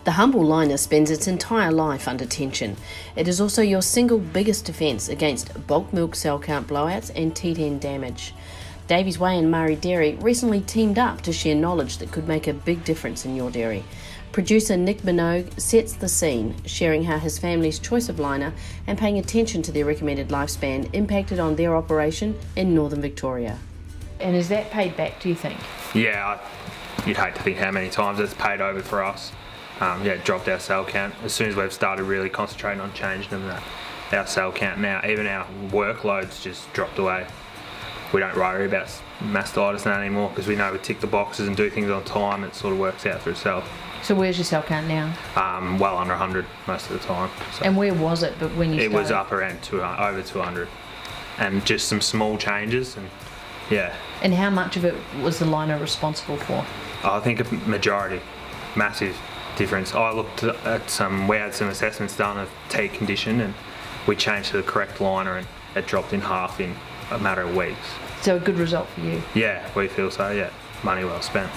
The humble liner spends its entire life under tension. It is also your single biggest defence against bulk milk cell count blowouts and teat-end damage. Daviesway and Murray Dairy recently teamed up to share knowledge that could make a big difference in your dairy. Producer Nick Minogue sets the scene, sharing how his family's choice of liner and paying attention to their recommended lifespan impacted on their operation in northern Victoria. And is that paid back, do you think? Yeah, you'd hate to think how many times it's paid over for us. It dropped our cell count. As soon as we've started really concentrating on changing our cell count now, even our workload's just dropped away. We don't worry about mastitis now anymore because we know we tick the boxes and do things on time. It sort of works out for itself. So where's your cell count now? Well under 100 most of the time. So and where was it but when you started? It was up around over 200. And just some small changes and yeah. And how much of it was the liner responsible for? I think a majority. Massive difference. I looked at we had some assessments done of teat condition and we changed to the correct liner and it dropped in half in a matter of weeks. So a good result for you? Yeah, we feel so, yeah. Money well spent.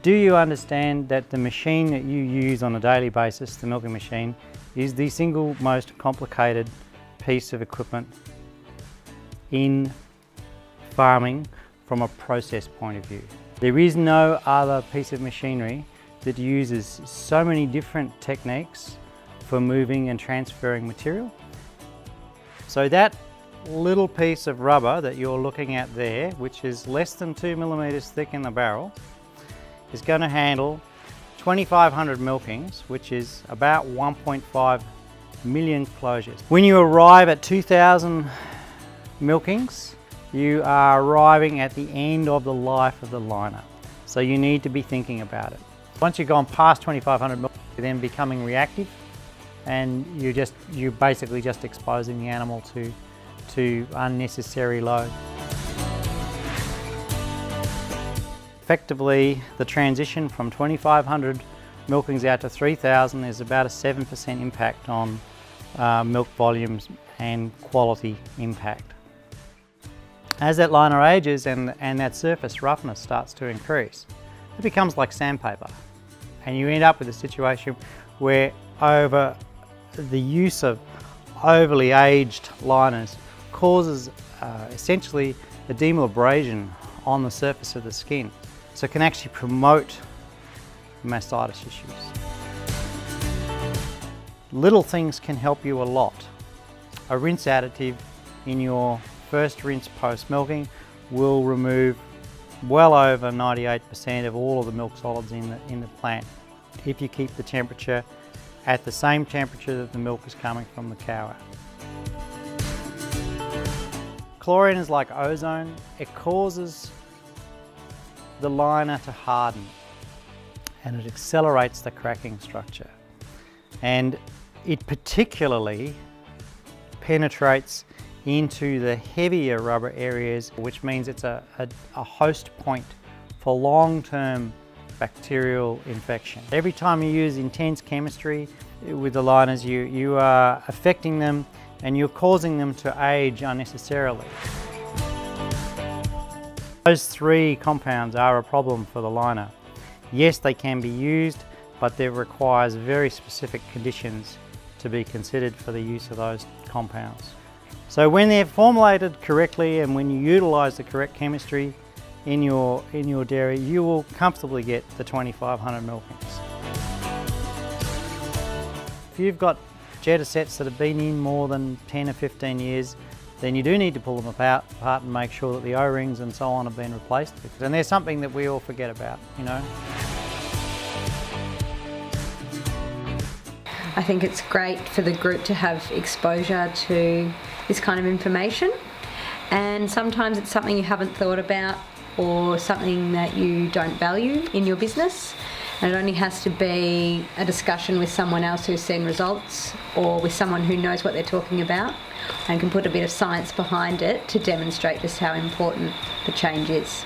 Do you understand that the machine that you use on a daily basis, the milking machine, is the single most complicated piece of equipment in farming from a process point of view? There is no other piece of machinery that uses so many different techniques for moving and transferring material. So that little piece of rubber that you're looking at there, which is less than 2 millimeters thick in the barrel, is going to handle 2,500 milkings, which is about 1.5 million closures. When you arrive at 2,000 milkings, you are arriving at the end of the life of the liner. So you need to be thinking about it. Once you've gone past 2,500 milkings, you're then becoming reactive and you're basically just exposing the animal to unnecessary load. Effectively, the transition from 2,500 milkings out to 3,000 is about a 7% impact on milk volumes and quality impact. As that liner ages and that surface roughness starts to increase, it becomes like sandpaper. And you end up with a situation where over the use of overly aged liners causes essentially edema abrasion on the surface of the skin. So it can actually promote mastitis issues. Little things can help you a lot. A rinse additive in your first rinse post-milking will remove well over 98% of all of the milk solids in the plant if you keep the temperature at the same temperature that the milk is coming from the cow at. Chlorine is like ozone. It causes the liner to harden and it accelerates the cracking structure. And it particularly penetrates into the heavier rubber areas, which means it's a host point for long-term bacterial infection. Every time you use intense chemistry with the liners, you are affecting them and you're causing them to age unnecessarily. Those three compounds are a problem for the liner. Yes, they can be used, but there requires very specific conditions to be considered for the use of those compounds. So when they're formulated correctly and when you utilise the correct chemistry in your dairy, you will comfortably get the 2,500 milkings. If you've got jetta sets that have been in more than 10 or 15 years, then you do need to pull them apart and make sure that the O-rings and so on have been replaced. And there's something that we all forget about, you know. I think it's great for the group to have exposure to this kind of information, and sometimes it's something you haven't thought about or something that you don't value in your business, and it only has to be a discussion with someone else who's seen results or with someone who knows what they're talking about and can put a bit of science behind it to demonstrate just how important the change is.